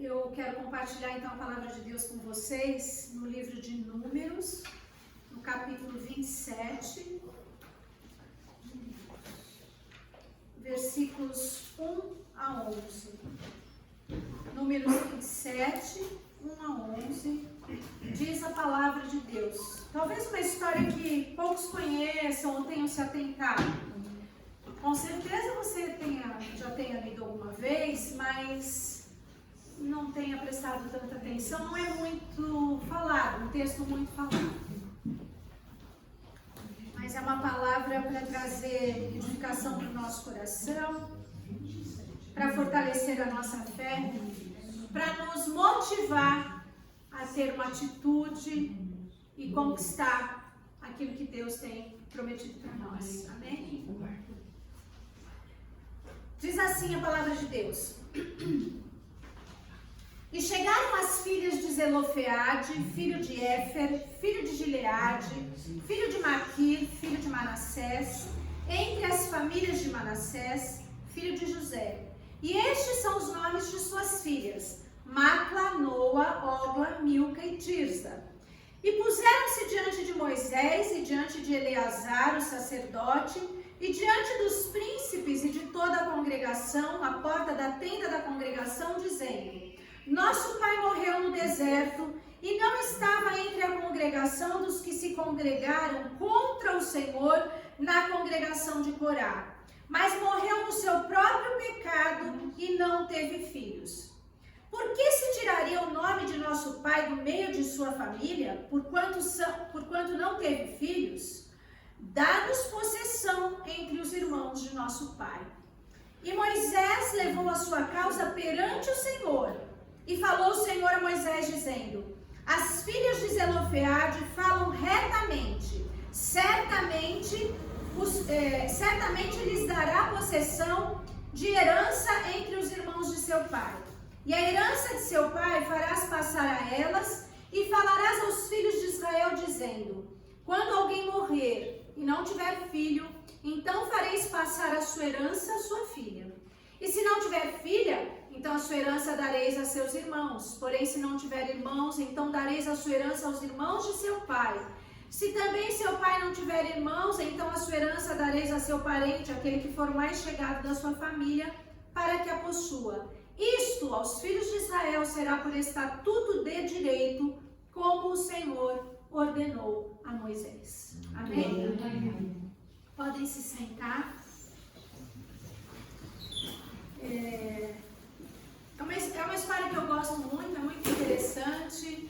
Eu quero compartilhar então a palavra de Deus com vocês no livro de Números, no capítulo 27, versículos 1 a 11. Números 27, 1 a 11, diz a palavra de Deus. Talvez uma história que poucos conheçam ou tenham se atentado. Com certeza você já tenha lido alguma vez, mas não tenha prestado tanta atenção. Não é muito falado, um texto muito falado. Mas é uma palavra para trazer edificação para o nosso coração, para fortalecer a nossa fé, para nos motivar a ter uma atitude e conquistar aquilo que Deus tem prometido para nós. Amém? Diz assim a palavra de Deus. E chegaram as filhas de Zelofeade, filho de Éfer, filho de Gileade, filho de Maquir, filho de Manassés, entre as famílias de Manassés, filho de José. E estes são os nomes de suas filhas: Macla, Noa, Ogla, Milca e Tirza. E puseram-se diante de Moisés e diante de Eleazar, o sacerdote, e diante dos príncipes e de toda a congregação, à porta da tenda da congregação, dizendo: Nosso pai morreu no deserto e não estava entre a congregação dos que se congregaram contra o Senhor na congregação de Corá, mas morreu no seu próprio pecado e não teve filhos. Por que se tiraria o nome de nosso pai do meio de sua família, porquanto não teve filhos? Dá-nos possessão entre os irmãos de nosso pai. E Moisés levou a sua causa perante o Senhor. E falou o Senhor a Moisés, dizendo: As filhas de Zelofeade falam retamente. Certamente lhes dará possessão de herança entre os irmãos de seu pai. E a herança de seu pai farás passar a elas, e falarás aos filhos de Israel, dizendo: Quando alguém morrer e não tiver filho, então fareis passar a sua herança à sua filha. E se não tiver filha, então a sua herança dareis a seus irmãos. Porém, se não tiver irmãos, então dareis a sua herança aos irmãos de seu pai. Se também seu pai não tiver irmãos, então a sua herança dareis a seu parente, aquele que for mais chegado da sua família, para que a possua. Isto aos filhos de Israel será por estatuto de direito, como o Senhor ordenou a Moisés. Amém? Amém. Podem se sentar. É uma história que eu gosto muito, é muito interessante.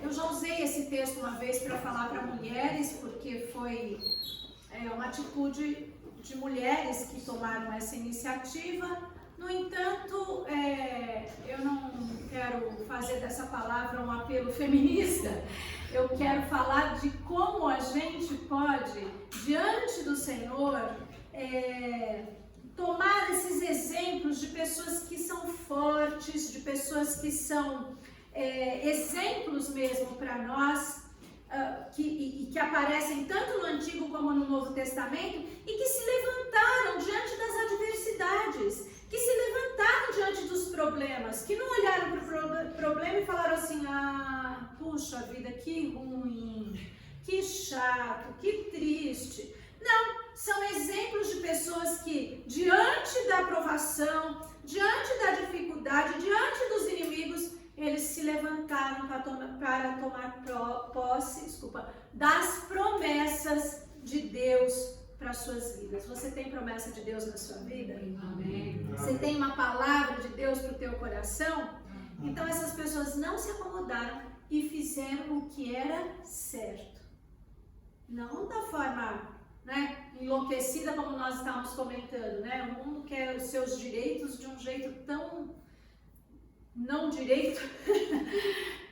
Eu já usei esse texto uma vez para falar para mulheres, porque foi uma atitude de mulheres que tomaram essa iniciativa. No entanto, eu não quero fazer dessa palavra um apelo feminista. Eu quero falar de como a gente pode, diante do Senhor, tomar esses exemplos de pessoas que são fortes, de pessoas que são exemplos mesmo para nós, que aparecem tanto no Antigo como no Novo Testamento, e que se levantaram diante das adversidades, que se levantaram diante dos problemas, que não olharam para o problema e falaram assim: puxa vida, que ruim, que chato, que triste. Não, são exemplos de pessoas que, diante da provação, diante da dificuldade, diante dos inimigos, eles se levantaram para tomar posse das promessas de Deus para as suas vidas. Você tem promessa de Deus na sua vida? Amém. Você tem uma palavra de Deus para o teu coração? Então essas pessoas não se acomodaram e fizeram o que era certo. Não da forma, enlouquecida como nós estávamos comentando, O mundo quer os seus direitos de um jeito tão não direito,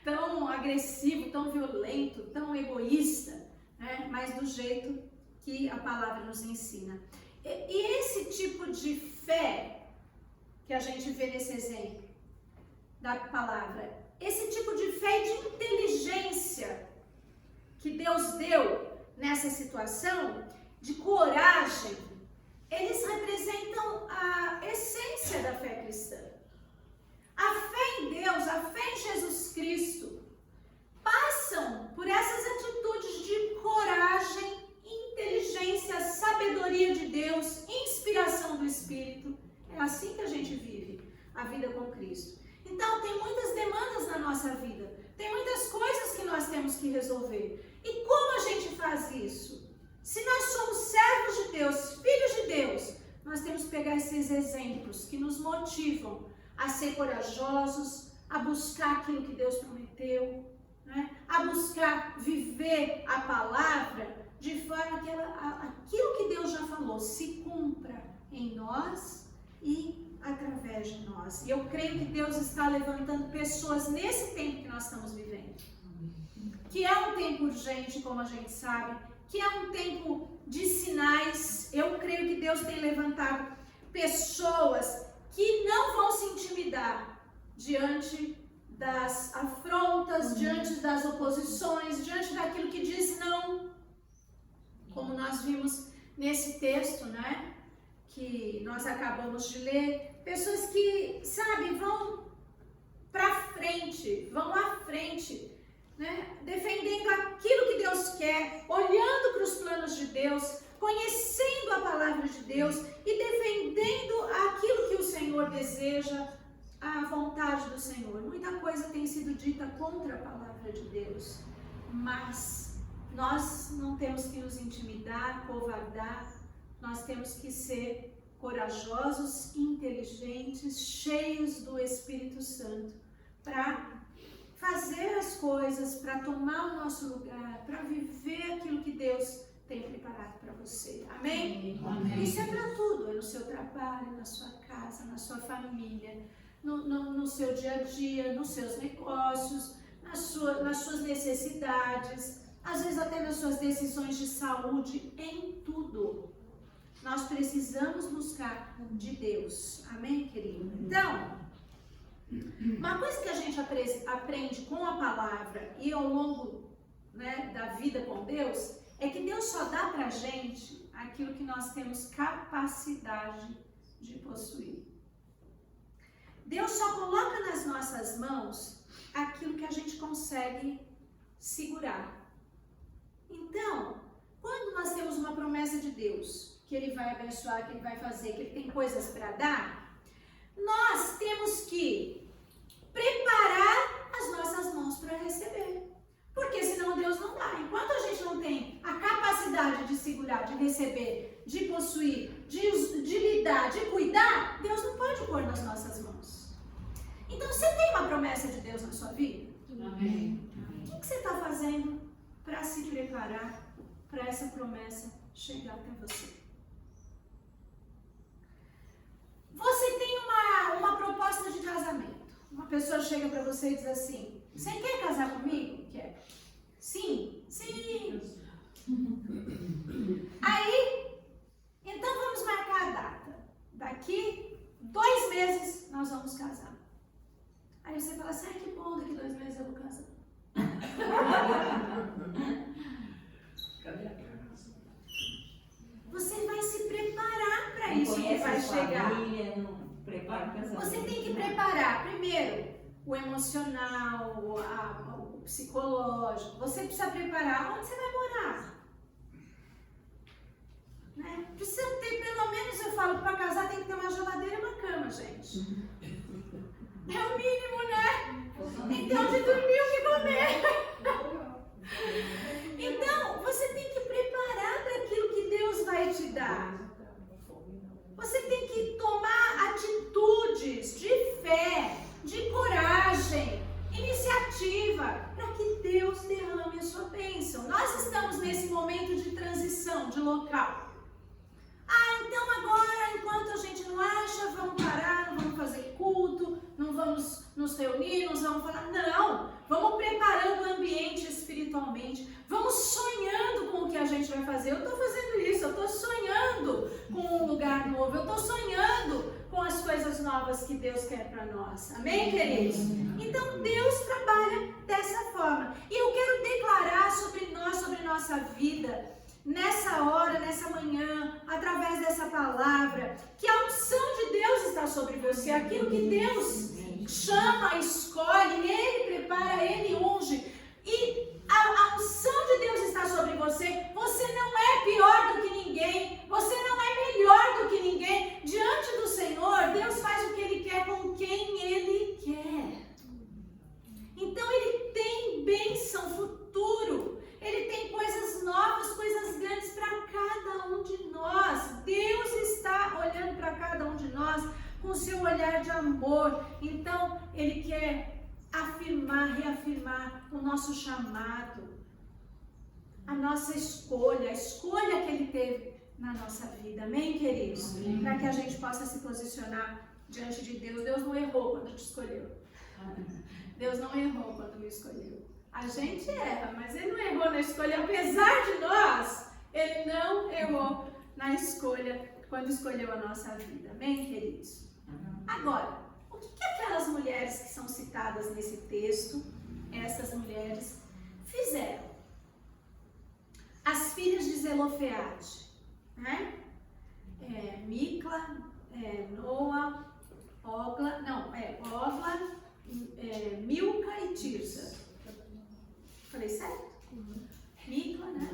tão agressivo, tão violento, tão egoísta, mas do jeito que a palavra nos ensina. E esse tipo de fé que a gente vê nesse exemplo da palavra, esse tipo de fé e de inteligência que Deus deu nessa situação, de coragem, eles representam a essência da fé cristã. A fé a vida com Cristo. Então, tem muitas demandas na nossa vida. Tem muitas coisas que nós temos que resolver. E como a gente faz isso? Se nós somos servos de Deus, filhos de Deus, nós temos que pegar esses exemplos que nos motivam a ser corajosos, a buscar aquilo que Deus prometeu, né? A buscar viver a palavra de forma que aquilo que Deus já falou se cumpra em nós e através de nós. E eu creio que Deus está levantando pessoas nesse tempo que nós estamos vivendo. Que é um tempo urgente, como a gente sabe, que é um tempo de sinais. Eu creio que Deus tem levantado pessoas que não vão se intimidar diante das afrontas, diante das oposições, diante daquilo que diz não. Como nós vimos nesse texto, né, que nós acabamos de ler, pessoas que, sabe, vão para frente, vão à frente, né, defendendo aquilo que Deus quer, olhando para os planos de Deus, conhecendo a palavra de Deus e defendendo aquilo que o Senhor deseja, a vontade do Senhor. Muita coisa tem sido dita contra a palavra de Deus, mas nós não temos que nos intimidar, covardar, nós temos que ser corajosos, inteligentes, cheios do Espírito Santo, para fazer as coisas, para tomar o nosso lugar, para viver aquilo que Deus tem preparado para você. Amém? Amém. Isso é para tudo, é no seu trabalho, na sua casa, na sua família, no seu dia a dia, nos seus negócios, nas suas necessidades, às vezes até nas suas decisões de saúde, em tudo. Nós precisamos buscar de Deus. Amém, querido? Então, uma coisa que a gente aprende com a palavra e ao longo, né, da vida com Deus, é que Deus só dá pra gente aquilo que nós temos capacidade de possuir. Deus só coloca nas nossas mãos aquilo que a gente consegue segurar. Então, quando nós temos uma promessa de Deus, que Ele vai abençoar, que Ele vai fazer, que Ele tem coisas para dar, nós temos que preparar as nossas mãos para receber. Porque senão Deus não dá. Enquanto a gente não tem a capacidade de segurar, de receber, de possuir, de lidar, de cuidar, Deus não pode pôr nas nossas mãos. Então, você tem uma promessa de Deus na sua vida? Amém. O que você está fazendo para se preparar para essa promessa chegar até você? Você tem uma proposta de casamento. Uma pessoa chega para você e diz assim: você quer casar comigo? Quer? Sim. Sim. Aí, então vamos marcar a data. Daqui 2 meses nós vamos casar. Aí você fala assim: que bom, daqui 2 meses eu vou casar. Você vai se preparar para isso que vai chegar. Você tem que preparar primeiro o emocional, o psicológico. Você precisa preparar onde você vai morar. Né? Precisa ter, pelo menos eu falo, para casar tem que ter uma geladeira e uma cama, gente. É o mínimo, né? Então, de dormir o que comer. Então, você tem que preparar para aquilo que Deus vai te dar. Você tem que tomar atitudes de fé, de coragem, iniciativa, para que Deus derrame a sua bênção. Nós estamos nesse momento de transição, de local. Então agora, enquanto a gente não acha, vamos parar, não vamos fazer culto, não vamos nos reunir, não vamos falar. Não, vamos preparando o ambiente espiritualmente, vamos sonhando com o que a gente vai fazer. Eu estou fazendo isso, eu estou sonhando com um lugar novo, eu estou sonhando com as coisas novas que Deus quer para nós. Amém, queridos? Então Deus trabalha dessa forma. E eu quero declarar sobre nós, sobre nossa vida, nessa hora, nessa manhã, através dessa palavra, que a unção de Deus está sobre você. Aquilo que Deus chama, escolhe, Ele prepara, Ele unge. E a unção de Deus está sobre você. Você não é pior do que ninguém. Você não é melhor do que ninguém. Diante do Senhor, Deus faz o que Ele quer com quem Senhor. Então, Ele quer afirmar, reafirmar o nosso chamado, a nossa escolha, a escolha que Ele teve na nossa vida. Amém, queridos? Para que a gente possa se posicionar diante de Deus. Deus não errou quando te escolheu. Deus não errou quando me escolheu. A gente erra, mas Ele não errou na escolha. Apesar de nós, Ele não errou na escolha, quando escolheu a nossa vida. Amém, queridos? Agora, o que aquelas mulheres que são citadas nesse texto, essas mulheres, fizeram? As filhas de Zelofeade, né? Micla, Noa, Ogla, Milca e Tirza. Falei certo? Micla, né?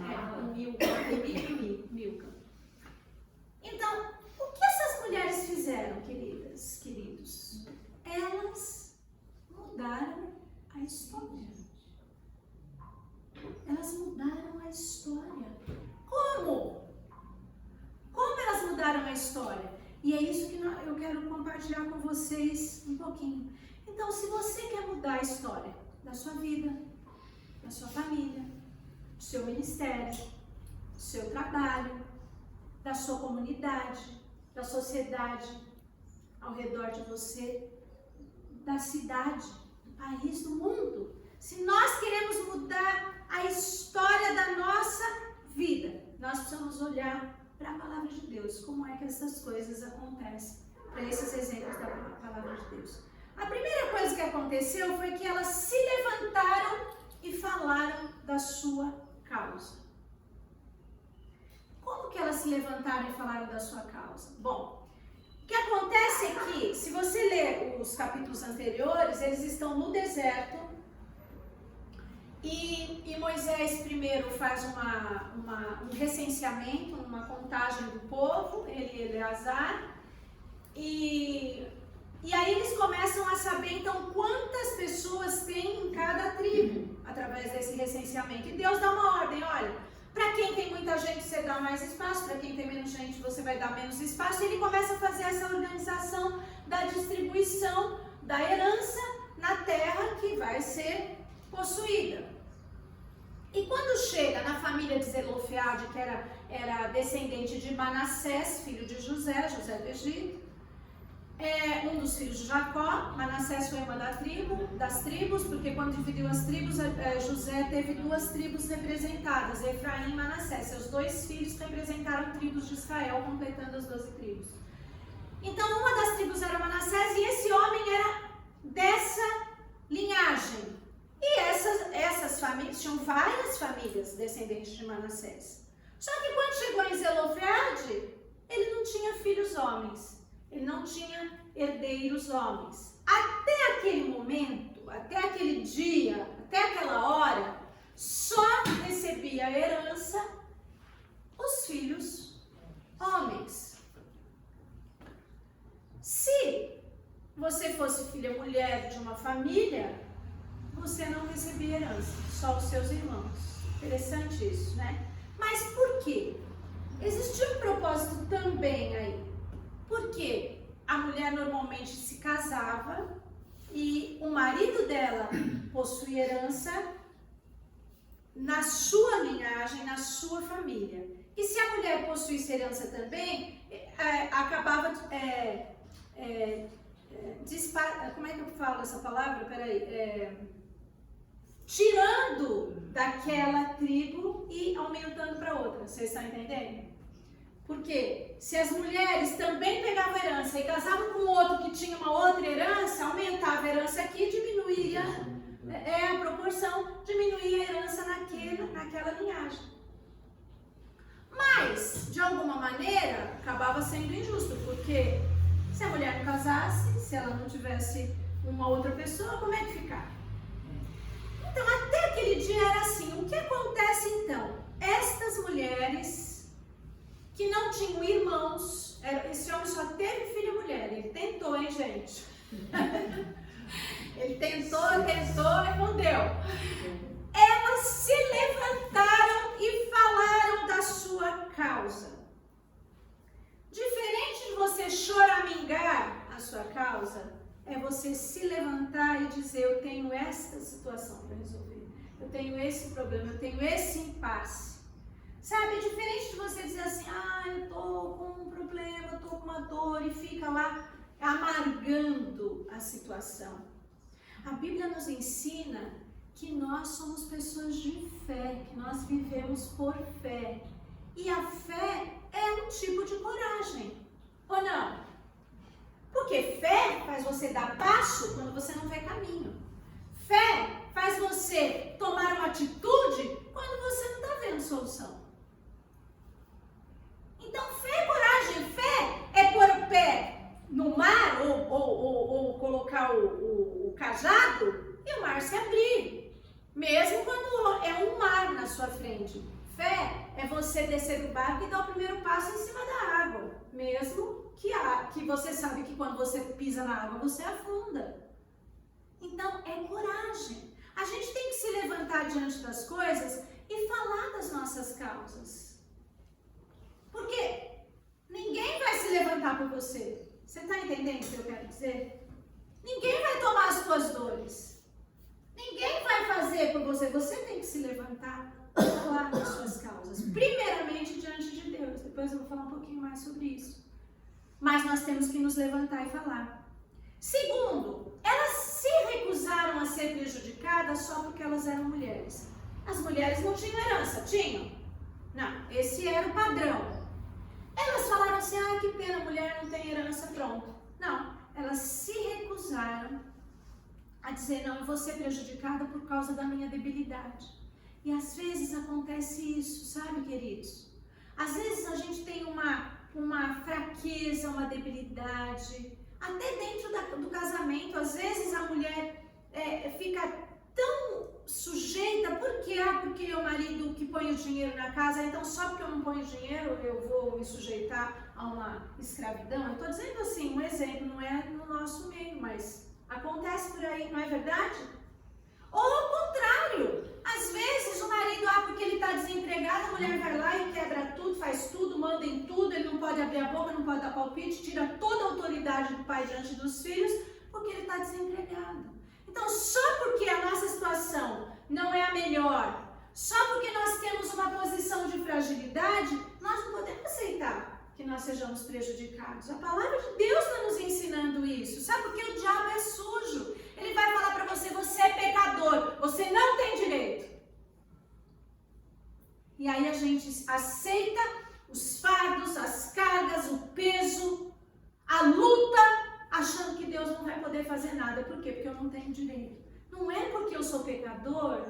Milca. Então, o que essas mulheres fizeram, queridos? Elas mudaram a história. Elas mudaram a história. Como? Como elas mudaram a história? E é isso que eu quero compartilhar com vocês um pouquinho. Então, se você quer mudar a história da sua vida, da sua família, do seu ministério, do seu trabalho, da sua comunidade, da sociedade ao redor de você, da cidade, do país, do mundo. Se nós queremos mudar a história da nossa vida, nós precisamos olhar para a palavra de Deus, como é que essas coisas acontecem, para esses exemplos da palavra de Deus. A primeira coisa que aconteceu foi que elas se levantaram e falaram da sua causa. Como que elas se levantaram e falaram da sua causa? Bom, o que acontece é que, se você ler os capítulos anteriores, eles estão no deserto e Moisés primeiro faz um recenseamento, uma contagem do povo, ele e Eleazar, e aí eles começam a saber então quantas pessoas tem em cada tribo, através desse recenseamento. E Deus dá uma ordem, olha, para quem tem muita gente você dá mais espaço, para quem tem menos gente você vai dar menos espaço. E ele começa a fazer essa organização da distribuição da herança na terra que vai ser possuída. E quando chega na família de Zelofeade, que era descendente de Manassés, filho de José do Egito, um dos filhos de Jacó. Manassés foi uma das tribos, porque quando dividiu as tribos, José teve duas tribos representadas, Efraim e Manassés. Seus dois filhos representaram tribos de Israel, completando as 12 tribos. Então, uma das tribos era Manassés e esse homem era dessa linhagem. E essas famílias, tinham várias famílias descendentes de Manassés. Só que quando chegou em Zelofeade, ele não tinha filhos homens. Ele não tinha herdeiros homens. Até aquele momento, até aquele dia, até aquela hora, só recebia a herança os filhos homens. Se você fosse filha mulher de uma família, você não recebia herança, só os seus irmãos. Interessante isso, né? Mas por quê? Existia um propósito também aí. Porque a mulher normalmente se casava e o marido dela possuía herança na sua linhagem, na sua família. E se a mulher possuísse herança também, acabava como é que eu falo essa palavra? Tirando daquela tribo e aumentando para outra. Vocês estão entendendo? Porque se as mulheres também pegavam herança e casavam com outro que tinha uma outra herança, aumentava a herança aqui e diminuía a proporção, diminuía a herança naquela linhagem. Mas, de alguma maneira, acabava sendo injusto, porque se a mulher não casasse, se ela não tivesse uma outra pessoa, como é que ficava? Então, até aquele dia era assim. O que acontece então? Estas mulheres que não tinham irmãos, esse homem só teve filho e mulher, ele tentou, hein, gente? Ele tentou e não deu. Elas se levantaram e falaram da sua causa. Diferente de você choramingar a sua causa, é você se levantar e dizer, eu tenho esta situação para resolver, eu tenho esse problema, eu tenho esse impasse. Sabe, é diferente de você dizer assim, eu tô com um problema, eu tô com uma dor, e fica lá amargando a situação. A Bíblia nos ensina que nós somos pessoas de fé, que nós vivemos por fé. E a fé é um tipo de coragem, ou não? Porque fé faz você dar passo quando você não vê caminho. Fé faz você tomar uma atitude quando você não está vendo solução. Então, fé é coragem. Fé é pôr o pé no mar ou colocar o cajado e o mar se abrir. Mesmo quando é um mar na sua frente. Fé é você descer do barco e dar o primeiro passo em cima da água. Mesmo que você sabe que quando você pisa na água, você afunda. Então, é coragem. A gente tem que se levantar diante das coisas e falar das nossas causas. Porque ninguém vai se levantar por você. Você está entendendo o que eu quero dizer? Ninguém vai tomar as suas dores. Ninguém vai fazer por você. Você tem que se levantar e falar das suas causas. Primeiramente diante de Deus. Depois eu vou falar um pouquinho mais sobre isso. Mas nós temos que nos levantar e falar. Segundo, elas se recusaram a ser prejudicadas só porque elas eram mulheres. As mulheres não tinham herança, tinham? Não, esse era o padrão. Elas falaram assim, que pena, mulher não tem herança, pronto. Não, elas se recusaram a dizer, não, eu vou ser prejudicada por causa da minha debilidade. E às vezes acontece isso, sabe, queridos? Às vezes a gente tem uma fraqueza, uma debilidade, até dentro do casamento. Às vezes a mulher fica tão sujeita, por quê? Porque é o marido que põe o dinheiro na casa, então só porque eu não ponho dinheiro eu vou me sujeitar a uma escravidão. Eu estou dizendo assim, um exemplo, não é no nosso meio, mas acontece por aí, não é verdade? Ou ao contrário, às vezes o marido, porque ele está desempregado, a mulher vai lá e quebra tudo, faz tudo, manda em tudo, ele não pode abrir a boca, não pode dar palpite, tira toda a autoridade do pai diante dos filhos, porque ele está desempregado. Então, só porque a nossa situação não é a melhor, só porque nós temos uma posição de fragilidade, nós não podemos aceitar que nós sejamos prejudicados. A palavra de Deus está nos ensinando isso. Sabe por que o diabo é sujo? Ele vai falar para você, você é pecador, você não tem direito. E aí a gente aceita os fardos, as cargas, o peso, a luta, achando que Deus não vai poder fazer nada. Por quê? Porque eu não tenho direito. Não é porque eu sou pecador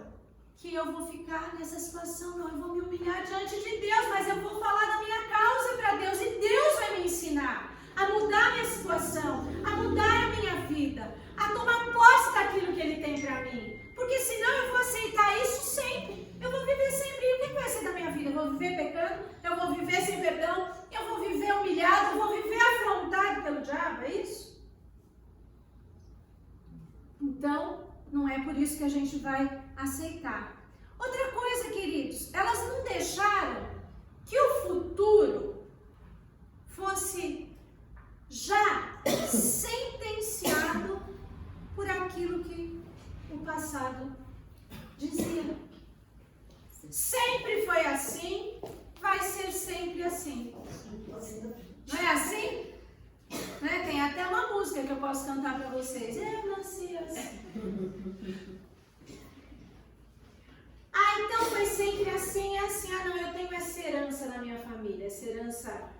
que eu vou ficar nessa situação, não. Eu vou me humilhar diante de Deus, mas eu vou falar da minha causa para Deus e Deus vai me ensinar a mudar a minha situação, a mudar a minha vida, a tomar posse daquilo que Ele tem para mim. Porque senão eu vou aceitar isso sempre. Eu vou viver sempre. E o que vai ser da minha vida? Eu vou viver pecando, eu vou viver sem perdão, eu vou viver humilhado, eu vou viver afrontado pelo diabo, é isso? Então, não é por isso que a gente vai aceitar. Outra coisa, queridos, elas não deixaram que o futuro fosse já sentenciado por aquilo que o passado dizia. Sempre foi assim, vai ser sempre assim. Não é assim? Né? Tem até uma música que eu posso cantar para vocês. Eu nasci assim. Então foi sempre assim, assim. Não, eu tenho essa herança na minha família. Essa herança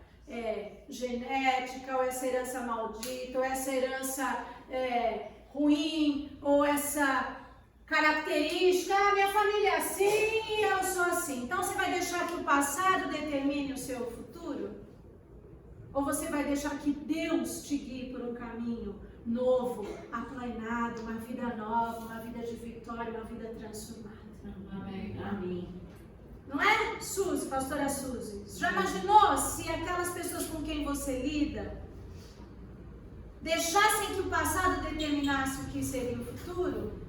genética, ou essa herança maldita, ou essa herança ruim, ou essa característica. Minha família é assim, eu sou assim. Então você vai deixar que o passado determine o seu futuro? Ou você vai deixar que Deus te guie por um caminho novo, aplainado, uma vida nova, uma vida de vitória, uma vida transformada? Amém. Amém. Não é, Suzy, pastora Suzy? Já imaginou se aquelas pessoas com quem você lida deixassem que o passado determinasse o que seria o futuro?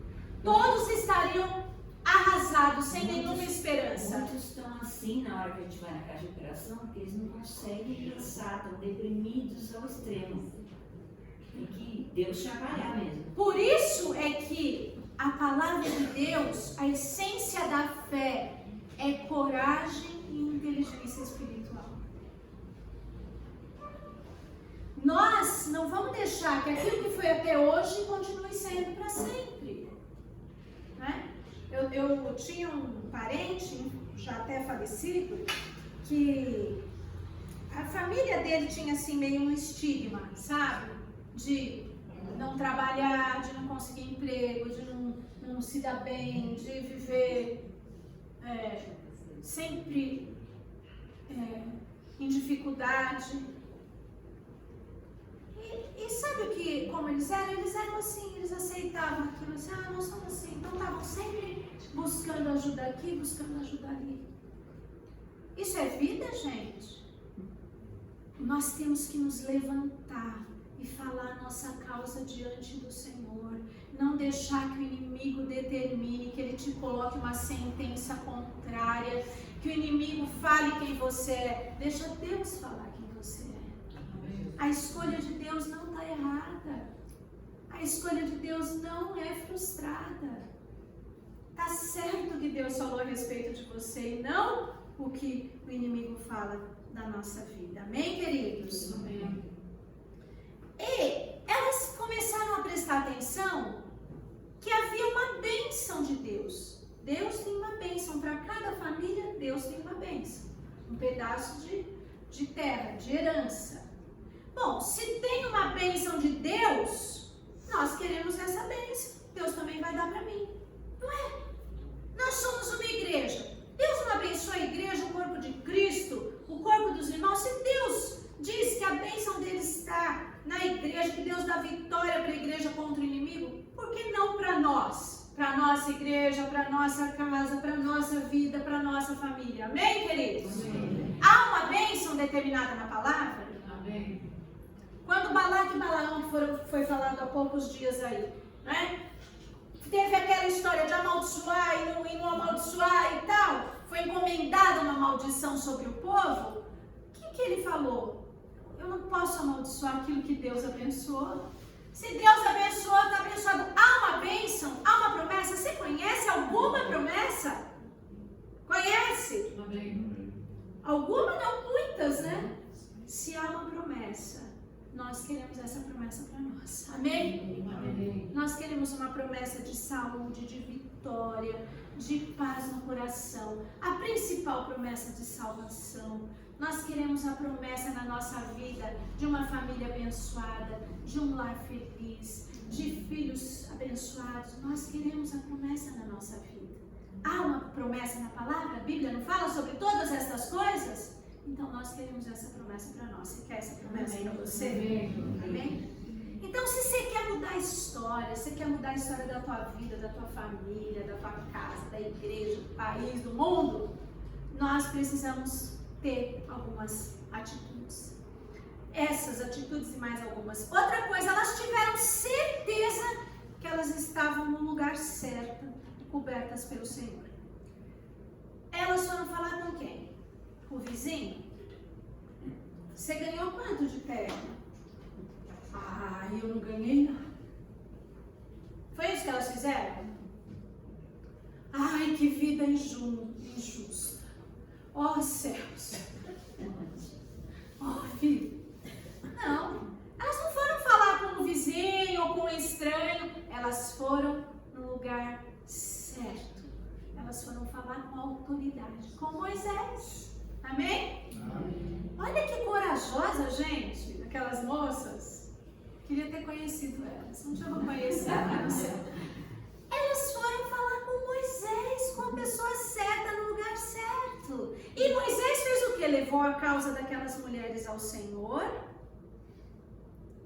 Todos estariam arrasados, sem nenhuma esperança. Muitos estão assim na hora que a gente vai na casa de operação, porque eles não conseguem pensar, estão deprimidos ao extremo. Tem que Deus trabalhar mesmo. Por isso é que a palavra de Deus, a essência da fé, é coragem e inteligência espiritual. Nós não vamos deixar que aquilo que foi até hoje continue sendo para sempre. Né? Eu tinha um parente, já até falecido, que a família dele tinha assim meio um estigma, sabe? De não trabalhar, de não conseguir emprego, de não se dar bem, de viver sempre em dificuldade. E sabe o que, como eles eram? Eles eram assim, eles aceitavam aquilo, assim, nós somos assim. Então estavam sempre buscando ajuda aqui, buscando ajuda ali. Isso é vida, gente? Nós temos que nos levantar e falar a nossa causa diante do Senhor. Não deixar que o inimigo determine, que ele te coloque uma sentença contrária, que o inimigo fale quem você é. Deixa Deus falar quem você é. A escolha de Deus não está errada. A escolha de Deus não é frustrada. Está certo o que Deus falou a respeito de você e não o que o inimigo fala da nossa vida. Amém, queridos? Amém. E elas começaram a prestar atenção que havia uma bênção de Deus. Deus tem uma bênção para cada família. Deus tem uma bênção, um pedaço de terra, de herança. Bom, se tem uma bênção de Deus, nós queremos essa bênção. Deus também vai dar para mim, não é? Nós somos uma igreja. Deus não abençoa a igreja, o corpo de Cristo, o corpo dos irmãos. Se Deus diz que a bênção dele está na igreja, que Deus dá vitória para a igreja contra o inimigo, por que não para nós? Para a nossa igreja, para a nossa casa, para a nossa vida, para a nossa família. Amém, queridos? Amém. Há uma bênção determinada na palavra? Amém. Quando Balaque e Balaão foi falado há poucos dias aí, né? Teve aquela história de amaldiçoar e não amaldiçoar e tal. Foi encomendada uma maldição sobre o povo. O que ele falou? Eu não posso amaldiçoar aquilo que Deus abençoou. Se Deus abençoou, está abençoado. Há uma bênção, há uma promessa. Você conhece alguma promessa? Conhece? Amém. Alguma, não muitas, né? Se há uma promessa, nós queremos essa promessa para nós. Amém? Amém. Nós queremos uma promessa de saúde, de vitória, de paz no coração. A principal promessa de salvação. Nós queremos a promessa na nossa vida de uma família abençoada, de um lar feliz, de filhos abençoados. Nós queremos a promessa na nossa vida. Há uma promessa na palavra? A Bíblia não fala sobre todas essas coisas? Então nós queremos essa promessa para nós. Você quer essa promessa para você? Amém. Amém? Então, se você quer mudar a história, você quer mudar a história da tua vida, da tua família, da tua casa, da igreja, do país, do mundo, nós precisamos ter algumas atitudes. Essas atitudes e mais algumas. Outra coisa, elas tiveram certeza que elas estavam no lugar certo, cobertas pelo Senhor. Elas foram falar com quem? Com o vizinho? Você ganhou quanto de terra? Ah, eu não ganhei nada. Foi isso que elas fizeram? Ai, que vida injusta. Ó céus. Ó vida. Não. Elas não foram falar com o vizinho ou com o estranho. Elas foram no lugar certo. Elas foram falar com a autoridade. Com Moisés. Amém? Amém. Olha que corajosa, gente. Aquelas moças. Queria ter conhecido elas. Um dia eu vou conhecer. Elas foram falar com Moisés, com a pessoa certa, no lugar certo. E Moisés fez o quê? Levou a causa daquelas mulheres ao Senhor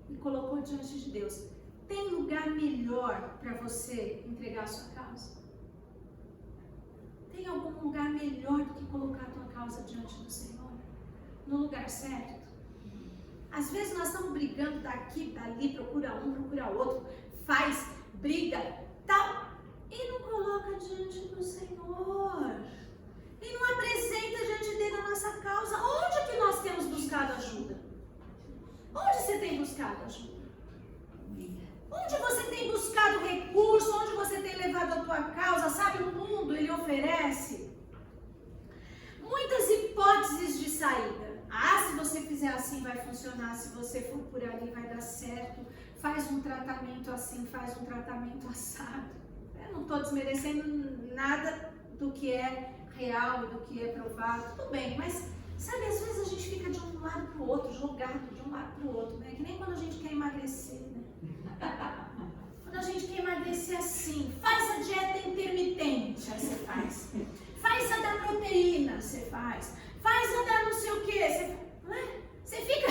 e colocou diante de Deus. Tem lugar melhor para você entregar a sua causa? Tem algum lugar melhor do que colocar a tua causa diante do Senhor? No lugar certo? Às vezes nós estamos brigando daqui, dali, procura um, procura outro, faz, briga, tal, e não coloca diante do Senhor. E não apresenta diante dele a nossa causa. Onde que nós temos buscado ajuda? Onde você tem buscado ajuda? certo, faz um tratamento assim, faz um tratamento assado. Eu não estou desmerecendo nada do que é real, do que é provado, tudo bem, mas sabe, às vezes a gente fica de um lado para o outro, jogado de um lado para o outro, né? Que nem quando a gente quer emagrecer, né? Quando a gente quer emagrecer assim, faz a dieta intermitente, aí você faz a da proteína, você faz a da não sei o que, você fica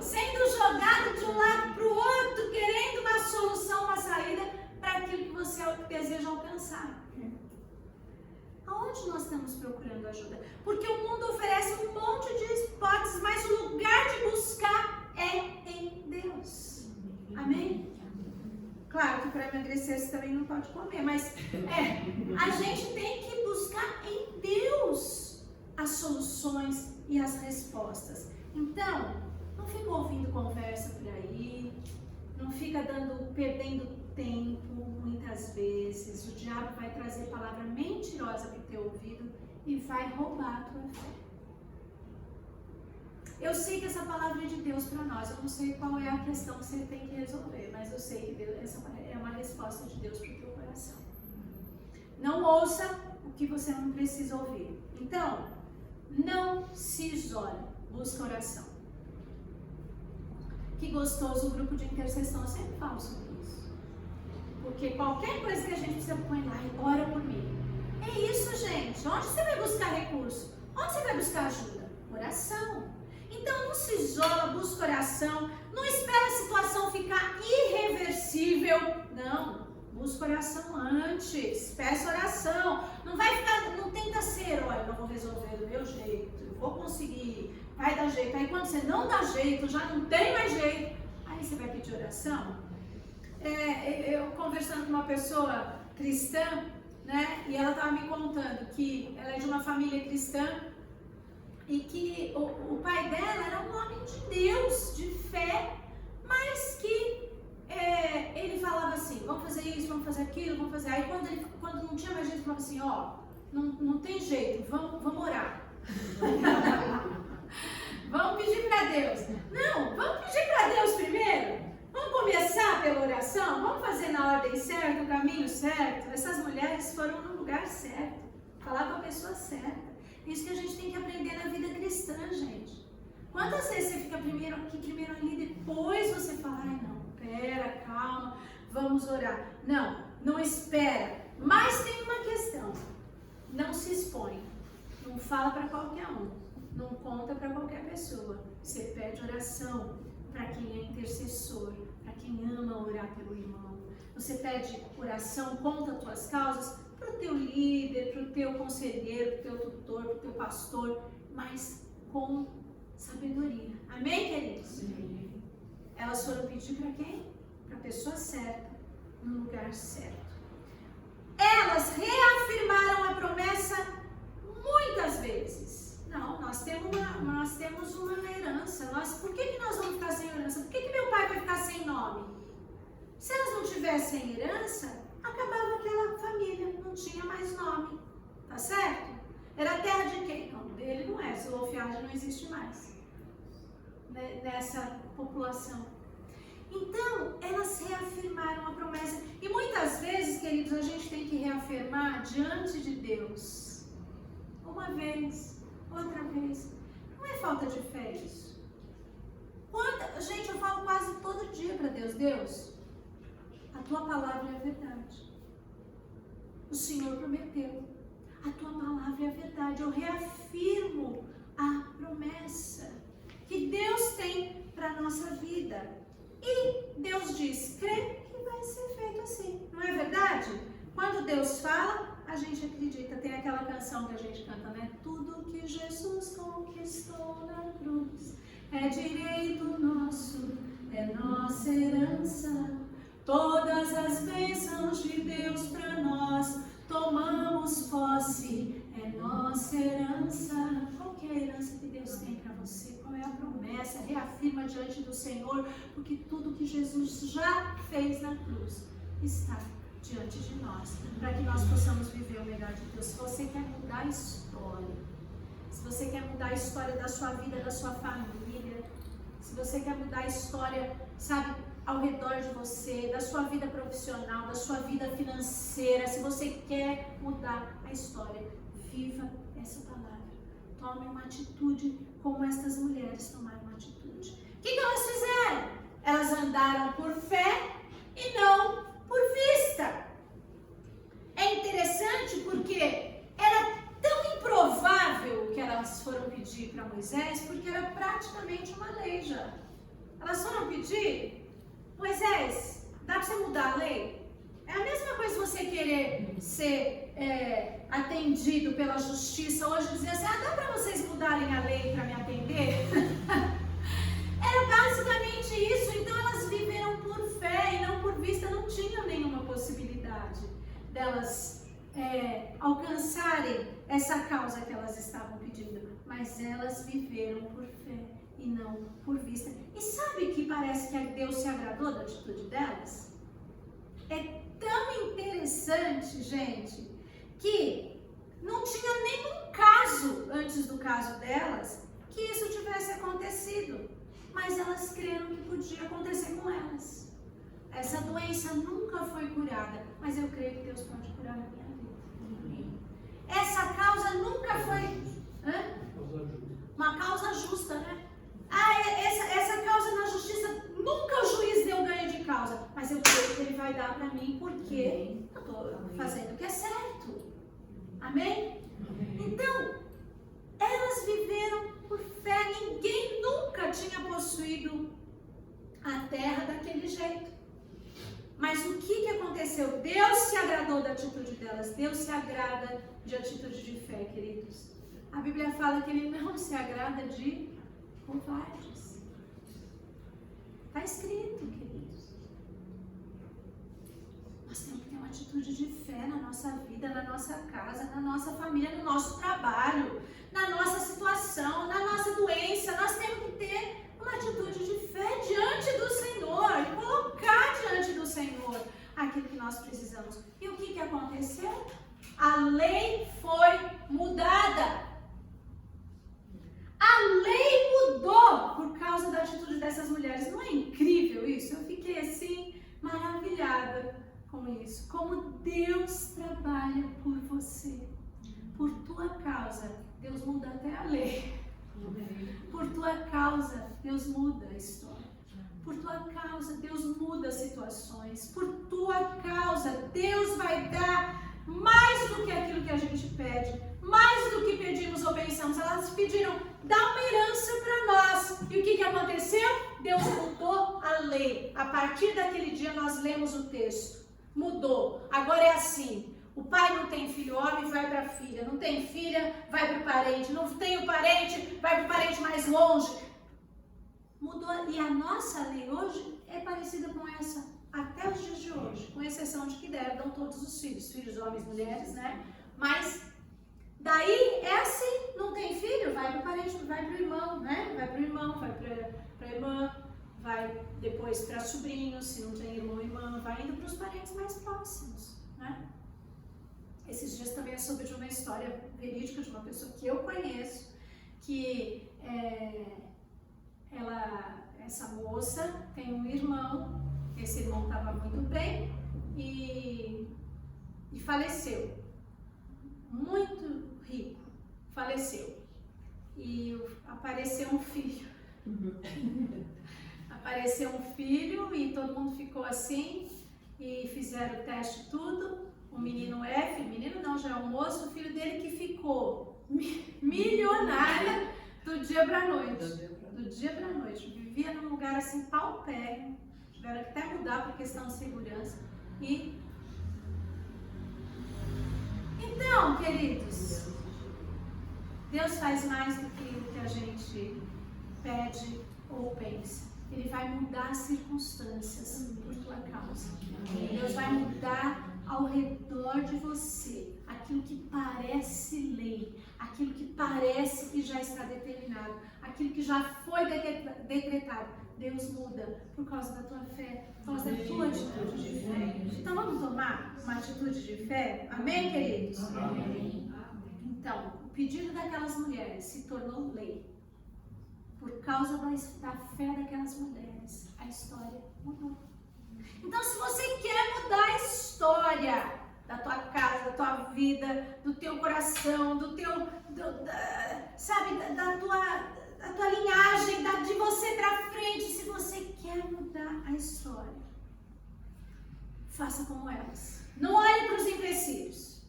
sendo jogado de um lado para o outro, querendo uma solução, uma saída para aquilo que você deseja alcançar. Aonde nós estamos procurando ajuda? Porque o mundo oferece um monte de hipóteses, mas o lugar de buscar é em Deus. Amém? Claro que para emagrecer você também não pode comer, mas a gente tem que buscar em Deus as soluções e as respostas. Então, não fica ouvindo conversa por aí, não fica perdendo tempo, muitas vezes. O diabo vai trazer palavra mentirosa para o teu ouvido e vai roubar a tua fé. Eu sei que essa palavra é de Deus para nós, eu não sei qual é a questão que você tem que resolver, mas eu sei que essa é uma resposta de Deus para o teu coração. Não ouça o que você não precisa ouvir. Então, não se isole, busca oração. Que gostoso o grupo de intercessão, eu sempre falo sobre isso. Porque qualquer coisa que a gente precisa põe lá e ora por mim. É isso, gente. Onde você vai buscar recurso? Onde você vai buscar ajuda? Oração. Então não se isola, busca oração. Não espera a situação ficar irreversível. Não. Busca oração antes. Peça oração. Não tenta ser, olha, eu vou resolver do meu jeito. Eu vou conseguir. Vai dar jeito. Aí quando você não dá jeito, já não tem mais jeito, aí você vai pedir oração. Eu conversando com uma pessoa cristã, né? E ela estava me contando que ela é de uma família cristã e que o pai dela era um homem de Deus, de fé, mas que ele falava assim, vamos fazer isso, vamos fazer aquilo, vamos fazer. Aí quando não tinha mais jeito, ele falava assim, não tem jeito, vamos orar. Vamos pedir para Deus. Não, vamos pedir para Deus primeiro. Vamos começar pela oração, vamos fazer na ordem certa, no caminho certo. Essas mulheres foram no lugar certo, falar com a pessoa certa. Isso que a gente tem que aprender na vida cristã, gente. Quantas vezes você fica primeiro ali, depois você fala, não, pera, calma, vamos orar. Não espera. Mas tem uma questão, não se expõe, não fala para qualquer um, não conta para qualquer pessoa. Você pede oração para quem é intercessor, para quem ama orar pelo irmão. Você pede oração, conta as tuas causas para o teu líder, para o teu conselheiro, para o teu tutor, para o teu pastor, mas com sabedoria. Amém, queridos? Sim. Elas foram pedir para quem? Para a pessoa certa, no lugar certo. Elas reafirmaram a promessa muitas vezes. Não, nós temos uma herança. Por que nós vamos ficar sem herança? Por que meu pai vai ficar sem nome? Se elas não tivessem herança, acabava aquela família, não tinha mais nome. Tá certo? Era a terra de quem? Não, dele não é. Zelofehad não existe mais nessa população. Então, elas reafirmaram a promessa. E muitas vezes, queridos, a gente tem que reafirmar diante de Deus. Uma vez, outra vez. Não é falta de fé isso. Gente, eu falo quase todo dia para Deus. Deus, a tua palavra é a verdade. O Senhor prometeu. A tua palavra é a verdade. Eu reafirmo a promessa que Deus tem para a nossa vida. E Deus diz, crê que vai ser feito assim. Não é verdade? Quando Deus fala, a gente acredita. Tem aquela canção que a gente canta, né? Tudo que Jesus conquistou na cruz é direito nosso, é nossa herança. Todas as bênçãos de Deus para nós, tomamos posse, é nossa herança. Qual que é a herança que Deus tem para você? Qual é a promessa? Reafirma diante do Senhor, porque tudo que Jesus já fez na cruz está diante de nós, para que nós possamos viver o melhor de Deus. Se você quer mudar a história, se você quer mudar a história da sua vida, da sua família, se você quer mudar a história, sabe, ao redor de você, da sua vida profissional, da sua vida financeira, se você quer mudar a história, viva essa palavra. Tome uma atitude como estas mulheres tomaram uma atitude. O que elas fizeram? Elas andaram por fé e não por vista. É interessante porque era tão improvável o que elas foram pedir para Moisés, porque era praticamente uma lei já. Elas foram pedir, Moisés, dá para você mudar a lei? É a mesma coisa você querer ser atendido pela justiça hoje, dizer assim, dá para vocês mudarem a lei para me atender? Era basicamente isso. Então elas viveram por fé e não por vista, não tinham nenhuma possibilidade delas alcançarem essa causa que elas estavam pedindo, mas elas viveram por fé e não por vista. E sabe que parece que Deus se agradou da atitude delas? É tão interessante, gente, que não tinha nenhum caso antes do caso delas que isso tivesse acontecido, mas elas creram que podia acontecer com elas. Essa doença nunca foi curada, mas eu creio que Deus pode curar a minha vida. Essa causa nunca foi uma causa justa, né? Essa causa na justiça, nunca o juiz deu ganho de causa, mas eu creio que ele vai dar para mim porque eu estou fazendo o que é certo. Amém? Então, elas viveram por fé. Ninguém nunca tinha possuído a terra daquele jeito. Mas o que aconteceu? Deus se agradou da atitude delas. Deus se agrada de atitude de fé, queridos. A Bíblia fala que Ele não se agrada de covardes. Está escrito, queridos. Nós temos que ter uma atitude de fé na nossa vida, na nossa casa, na nossa família, no nosso trabalho, na nossa situação, na nossa doença. Nós temos que ter uma atitude de fé diante do Senhor, e colocar diante do Senhor aquilo que nós precisamos. E o que aconteceu? A lei foi mudada. A lei mudou por causa da atitude dessas mulheres. Não é incrível isso? Eu fiquei assim, maravilhada com isso. Como Deus trabalha por você. Por tua causa, Deus muda até a lei. Por tua causa, Deus muda a história. Por tua causa, Deus muda as situações. Por tua causa, Deus vai dar mais do que aquilo que a gente pede, mais do que pedimos ou pensamos. Elas pediram, dá uma herança para nós. E o que aconteceu? Deus mudou a lei. A partir daquele dia nós lemos o texto. Mudou. Agora é assim. O pai não tem filho homem, vai para a filha. Não tem filha, vai para o parente. Não tem o parente, vai para o parente mais longe. Mudou. E a nossa lei hoje é parecida com essa. Até os dias de hoje. Com exceção de que herdam todos os filhos. Filhos, homens, mulheres, né? Mas daí é assim. Não tem filho, vai para o parente, vai para o irmão, né? Vai para o irmão, vai para a irmã. Vai depois para sobrinhos, se não tem irmão ou irmã. Vai indo para os parentes mais próximos, né? Esses dias também eu soube de uma história verídica de uma pessoa que eu conheço, que essa moça tem um irmão, esse irmão estava muito bem e faleceu, muito rico, faleceu, e apareceu um filho, apareceu um filho e todo mundo ficou assim, e fizeram o teste tudo. O menino F, menino não, já é um moço, o filho dele que ficou milionário do dia pra noite. Do dia pra noite. Vivia num lugar assim, paupérrimo. Tiveram que até mudar por questão de segurança. Então, queridos, Deus faz mais do que o que a gente pede ou pensa. Ele vai mudar as circunstâncias por tua causa. Deus vai mudar ao redor de você aquilo que parece lei, aquilo que parece que já está determinado, aquilo que já foi decretado. Deus muda por causa da tua fé, por causa da tua atitude de fé. Então vamos tomar uma atitude de fé? Amém, queridos? Amém. Então, o pedido daquelas mulheres se tornou lei. por causa da fé daquelas mulheres, a história mudou. Então, se você quer mudar a história da tua casa, da tua vida, do teu coração, da tua linhagem, de você pra frente, se você quer mudar a história, faça como elas. Não olhe para os empecilhos.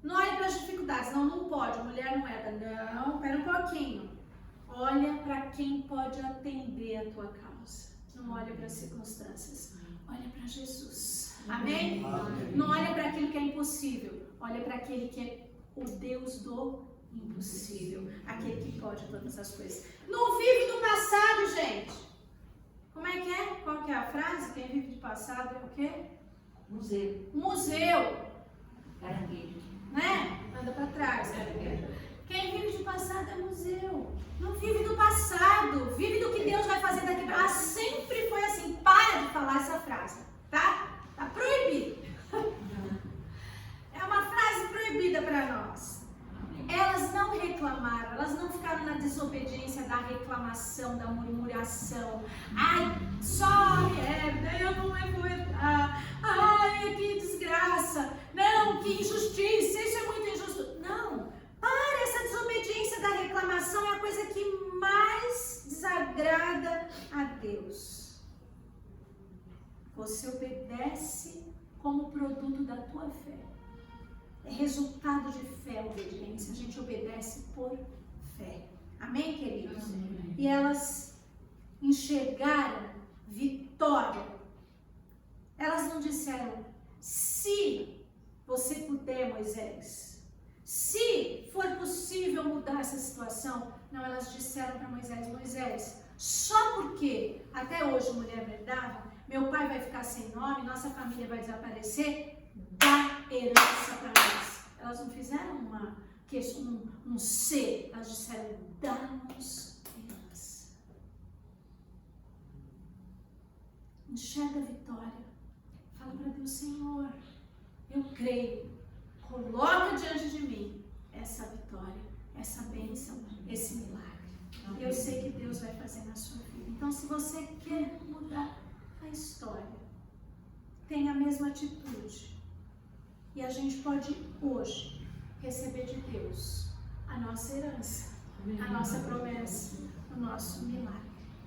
Não olhe para as dificuldades. Não pode. Mulher não é. Não, espera um pouquinho. Olha para quem pode atender a tua causa. Não olha para as circunstâncias. Olha para Jesus. Amém? Amém? Não olha para aquilo que é impossível. Olha para aquele que é o Deus do impossível. Aquele que pode todas as coisas. Não vive do passado, gente. Como é que é? Qual que é a frase? Quem vive de passado é o quê? Museu. Caranguejo. Né? Anda para trás. Quem vive de passado é museu. Não vive do passado. Vive do que Deus vai fazer daqui para lá. Sempre foi assim. Para de falar essa frase. Tá? Tá proibido. É uma frase proibida para nós. Elas não reclamaram, elas não ficaram na desobediência da reclamação, da murmuração. Ai, só merda, eu não vou entrar. Ai, que desgraça. Não, que injustiça, isso é muito injusto. Não, para, essa desobediência da reclamação é a coisa que mais desagrada a Deus. Você obedece como produto da tua fé. É resultado de fé, obediência. A gente obedece por fé. Amém, queridos? Amém. E elas enxergaram vitória. Elas não disseram, se você puder, Moisés, se for possível mudar essa situação. Não, elas disseram para Moisés, Moisés, só porque até hoje mulher verdade, meu pai vai ficar sem nome, nossa família vai desaparecer, dá herança para nós. Elas não fizeram um ser, elas disseram, dá-nos herança. Enxerga a vitória. Fala para Deus, Senhor, eu creio, coloca diante de mim essa vitória, essa bênção, esse milagre. Eu sei que Deus vai fazer na sua vida. Então, se você quer mudar a história, tenha a mesma atitude. E a gente pode hoje receber de Deus a nossa herança, a nossa promessa, o nosso milagre.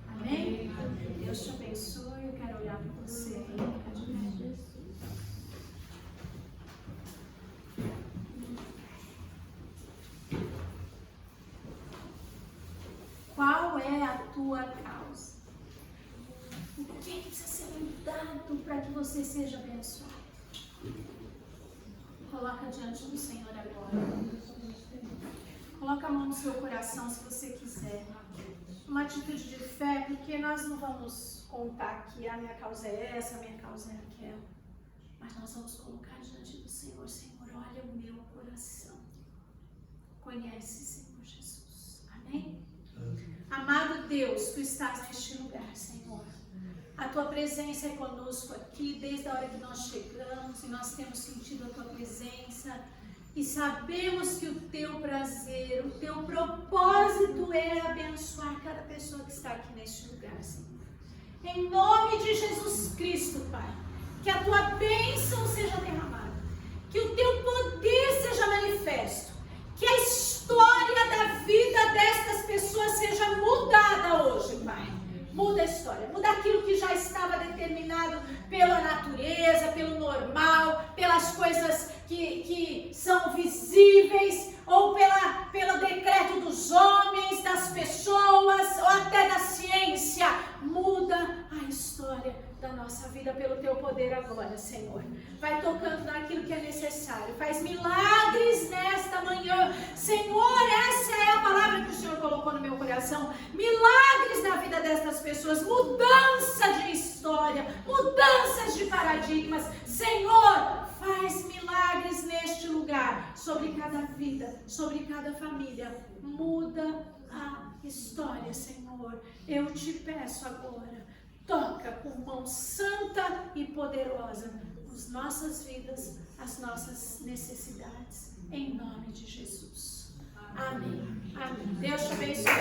Amém? Deus te abençoe. Eu quero olhar para você. Qual é a tua causa? O que precisa ser mudado para que você seja abençoado? Coloca diante do Senhor agora. Coloca a mão no seu coração se você quiser. Uma atitude de fé, porque nós não vamos contar que a minha causa é essa, a minha causa é aquela. Mas nós vamos colocar diante do Senhor. Senhor, olha o meu coração. Conhece, Senhor Jesus. Amém? Amado Deus, Tu estás neste lugar, Senhor. A Tua presença é conosco aqui, desde a hora que nós chegamos, e nós temos sentido a Tua presença, e sabemos que o Teu prazer, o Teu propósito é abençoar cada pessoa que está aqui neste lugar, Senhor. Em nome de Jesus Cristo, Pai, que a Tua bênção seja derramada, que o Teu poder seja manifesto, que a história da vida destas pessoas seja mudada hoje, Pai. Muda a história, muda aquilo que já estava determinado pela natureza, pelo normal, pelas coisas que são visíveis, ou pelo decreto dos homens, das pessoas, ou até da ciência. Muda a história da nossa vida pelo Teu poder agora, Senhor. Vai tocando naquilo que é necessário. Faz milagres nesta manhã. Senhor, essa é a palavra que o Senhor colocou no meu coração. Milagres na vida destas pessoas. Mudança de história. Mudanças de paradigmas. Senhor, faz milagres neste lugar. Sobre cada vida, sobre cada família. Muda a história, Senhor. Eu te peço agora. Toca com mão santa e poderosa as nossas vidas, as nossas necessidades, em nome de Jesus. Amém. Amém. Deus te abençoe.